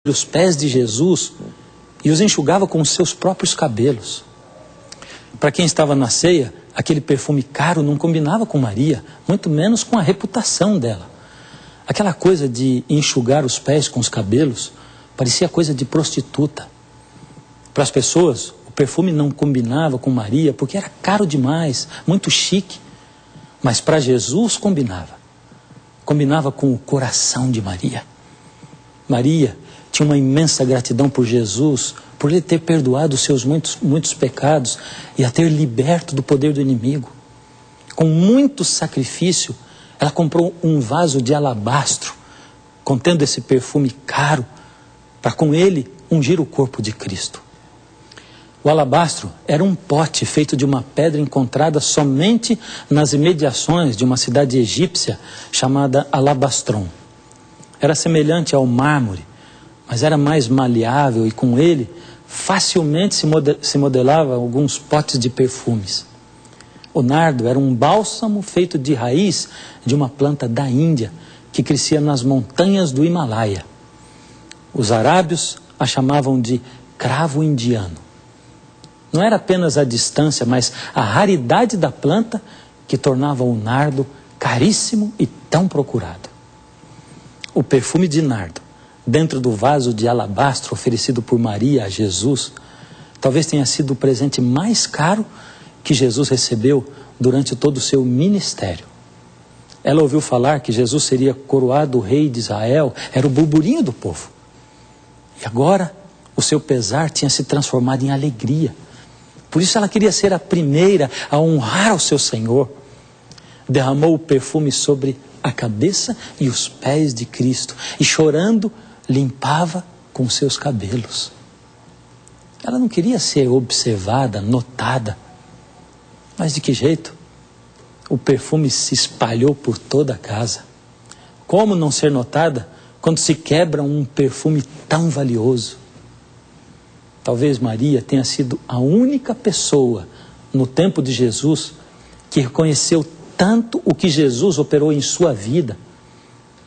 os pés de Jesus e os enxugava com os seus próprios cabelos. Para quem estava na ceia, aquele perfume caro não combinava com Maria, muito menos com a reputação dela. Aquela coisa de enxugar os pés com os cabelos parecia coisa de prostituta. Para as pessoas, o perfume não combinava com Maria porque era caro demais, muito chique. Mas para Jesus combinava. Combinava com o coração de Maria. Maria tinha uma imensa gratidão por Jesus, por ele ter perdoado os seus muitos pecados e a ter liberto do poder do inimigo. Com muito sacrifício, ela comprou um vaso de alabastro, contendo esse perfume caro, para com ele ungir o corpo de Cristo. O alabastro era um pote feito de uma pedra encontrada somente nas imediações de uma cidade egípcia chamada Alabastron. Era semelhante ao mármore, mas era mais maleável e com ele facilmente se modelava alguns potes de perfumes. O nardo era um bálsamo feito de raiz de uma planta da Índia que crescia nas montanhas do Himalaia. Os arábios a chamavam de cravo indiano. Não era apenas a distância, mas a raridade da planta que tornava o nardo caríssimo e tão procurado. O perfume de nardo, dentro do vaso de alabastro oferecido por Maria a Jesus, talvez tenha sido o presente mais caro que Jesus recebeu durante todo o seu ministério. Ela ouviu falar que Jesus seria coroado rei de Israel, era o burburinho do povo. E agora, o seu pesar tinha se transformado em alegria. Por isso ela queria ser a primeira a honrar o seu Senhor. Derramou o perfume sobre a cabeça e os pés de Cristo e chorando limpava com seus cabelos. Ela não queria ser observada, notada. Mas de que jeito? O perfume se espalhou por toda a casa. Como não ser notada quando se quebra um perfume tão valioso? Talvez Maria tenha sido a única pessoa no tempo de Jesus que reconheceu tanto o que Jesus operou em sua vida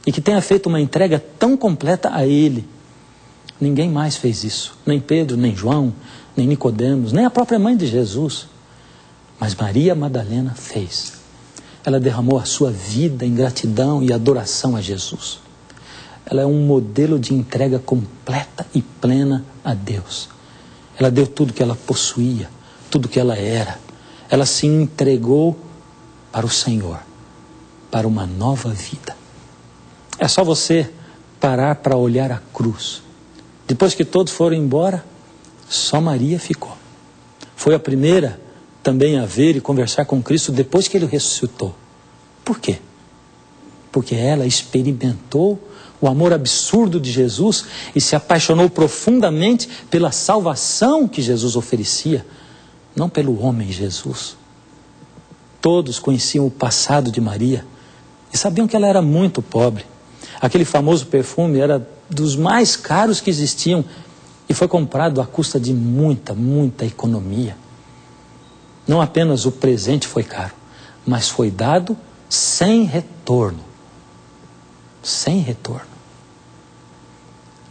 e que tenha feito uma entrega tão completa a Ele. Ninguém mais fez isso, nem Pedro, nem João, nem Nicodemos, nem a própria mãe de Jesus. Mas Maria Madalena fez. Ela derramou a sua vida em gratidão e adoração a Jesus. Ela é um modelo de entrega completa e plena a Deus. Ela deu tudo que ela possuía, tudo que ela era. Ela se entregou para o Senhor, para uma nova vida. É só você parar para olhar a cruz. Depois que todos foram embora, só Maria ficou. Foi a primeira também a ver e conversar com Cristo depois que ele ressuscitou. Por quê? Porque ela experimentou o amor absurdo de Jesus e se apaixonou profundamente pela salvação que Jesus oferecia, não pelo homem Jesus. Todos conheciam o passado de Maria e sabiam que ela era muito pobre. Aquele famoso perfume era dos mais caros que existiam e foi comprado à custa de muita economia. Não apenas o presente foi caro, mas foi dado sem retorno. Sem retorno.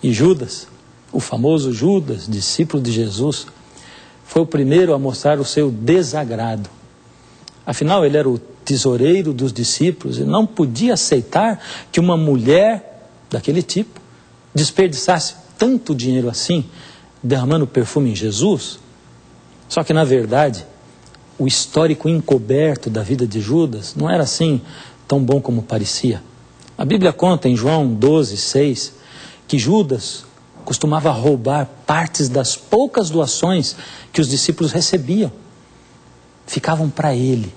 E Judas, o famoso Judas, discípulo de Jesus, foi o primeiro a mostrar o seu desagrado. Afinal, ele era o tesoureiro dos discípulos e não podia aceitar que uma mulher daquele tipo desperdiçasse tanto dinheiro assim, derramando perfume em Jesus. Só que, na verdade, o histórico encoberto da vida de Judas não era assim tão bom como parecia. A Bíblia conta em João 12:6 que Judas costumava roubar partes das poucas doações que os discípulos recebiam. Ficavam para ele.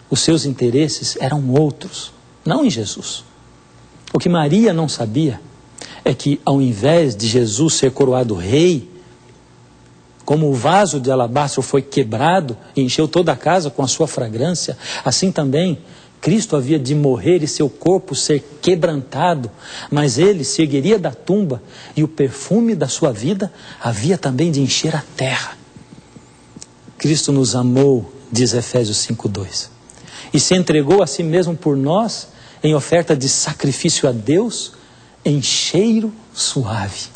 Os seus interesses eram outros, não em Jesus. O que Maria não sabia é que, ao invés de Jesus ser coroado rei, como o vaso de alabastro foi quebrado e encheu toda a casa com a sua fragrância, assim também Cristo havia de morrer e seu corpo ser quebrantado, mas ele se ergueria da tumba e o perfume da sua vida havia também de encher a terra. Cristo nos amou, diz Efésios 5:2, e se entregou a si mesmo por nós em oferta de sacrifício a Deus em cheiro suave.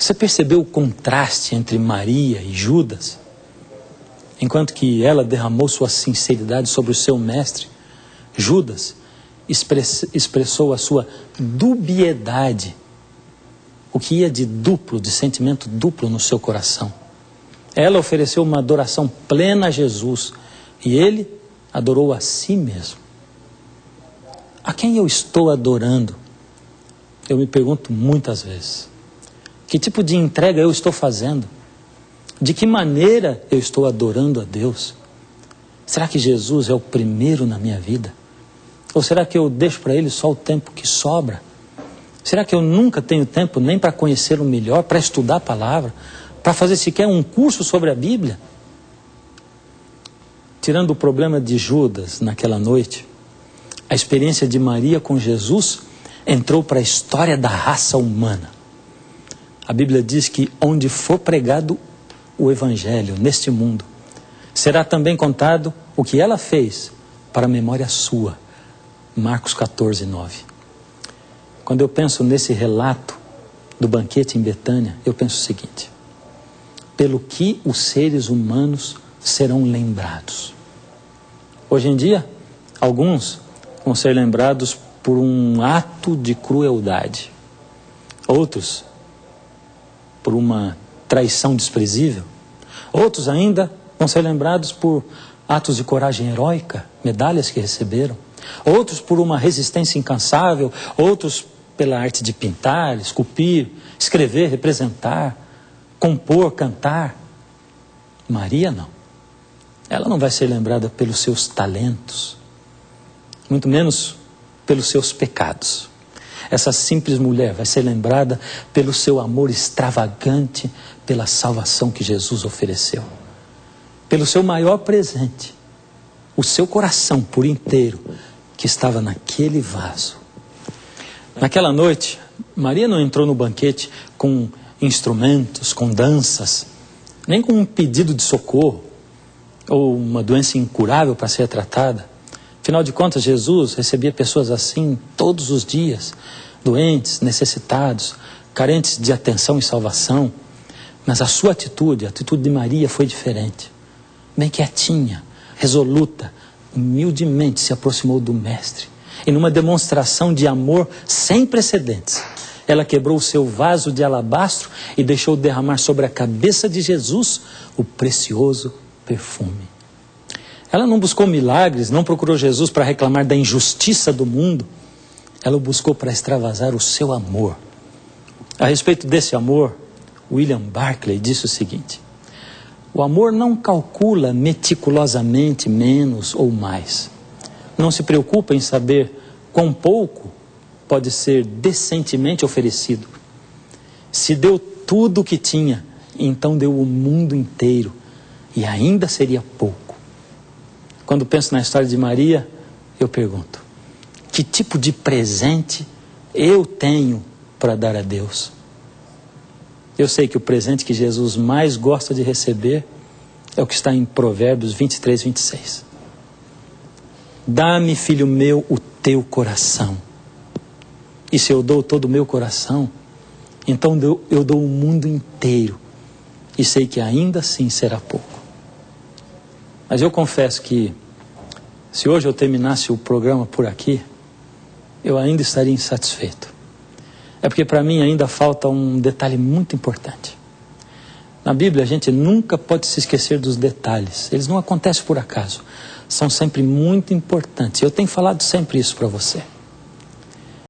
Você percebeu o contraste entre Maria e Judas? Enquanto que ela derramou sua sinceridade sobre o seu mestre, Judas expressou a sua dubiedade, o que ia de duplo, de sentimento duplo no seu coração. Ela ofereceu uma adoração plena a Jesus e ele adorou a si mesmo. A quem eu estou adorando? Eu me pergunto muitas vezes. Que tipo de entrega eu estou fazendo? De que maneira eu estou adorando a Deus? Será que Jesus é o primeiro na minha vida? Ou será que eu deixo para Ele só o tempo que sobra? Será que eu nunca tenho tempo nem para conhecê-lo melhor, para estudar a palavra, para fazer sequer um curso sobre a Bíblia? Tirando o problema de Judas naquela noite, a experiência de Maria com Jesus entrou para a história da raça humana. A Bíblia diz que onde for pregado o Evangelho neste mundo, será também contado o que ela fez para a memória sua. Marcos 14, 9. Quando eu penso nesse relato do banquete em Betânia, eu penso o seguinte: pelo que os seres humanos serão lembrados. Hoje em dia, alguns vão ser lembrados por um ato de crueldade. Outros, por uma traição desprezível. Outros ainda vão ser lembrados por atos de coragem heróica, medalhas que receberam. Outros por uma resistência incansável. Outros pela arte de pintar, esculpir, escrever, representar, compor, cantar. Maria não. Ela não vai ser lembrada pelos seus talentos, muito menos pelos seus pecados. Essa simples mulher vai ser lembrada pelo seu amor extravagante, pela salvação que Jesus ofereceu. Pelo seu maior presente, o seu coração por inteiro, que estava naquele vaso. Naquela noite, Maria não entrou no banquete com instrumentos, com danças, nem com um pedido de socorro, ou uma doença incurável para ser tratada. Afinal de contas, Jesus recebia pessoas assim todos os dias, doentes, necessitados, carentes de atenção e salvação. Mas a sua atitude, a atitude de Maria foi diferente. Bem quietinha, resoluta, humildemente se aproximou do Mestre. E numa demonstração de amor sem precedentes, ela quebrou o seu vaso de alabastro e deixou derramar sobre a cabeça de Jesus o precioso perfume. Ela não buscou milagres, não procurou Jesus para reclamar da injustiça do mundo. Ela o buscou para extravasar o seu amor. A respeito desse amor, William Barclay disse o seguinte: o amor não calcula meticulosamente menos ou mais. Não se preocupa em saber quão pouco pode ser decentemente oferecido. Se deu tudo o que tinha, então deu o mundo inteiro, e ainda seria pouco. Quando penso na história de Maria, eu pergunto: que tipo de presente eu tenho para dar a Deus? Eu sei que o presente que Jesus mais gosta de receber é o que está em Provérbios 23, 26. Dá-me, filho meu, o teu coração. E se eu dou todo o meu coração, então eu dou o mundo inteiro. E sei que ainda assim será pouco. Mas eu confesso que, se hoje eu terminasse o programa por aqui, eu ainda estaria insatisfeito. É porque para mim ainda falta um detalhe muito importante. Na Bíblia a gente nunca pode se esquecer dos detalhes. Eles não acontecem por acaso. São sempre muito importantes. Eu tenho falado sempre isso para você.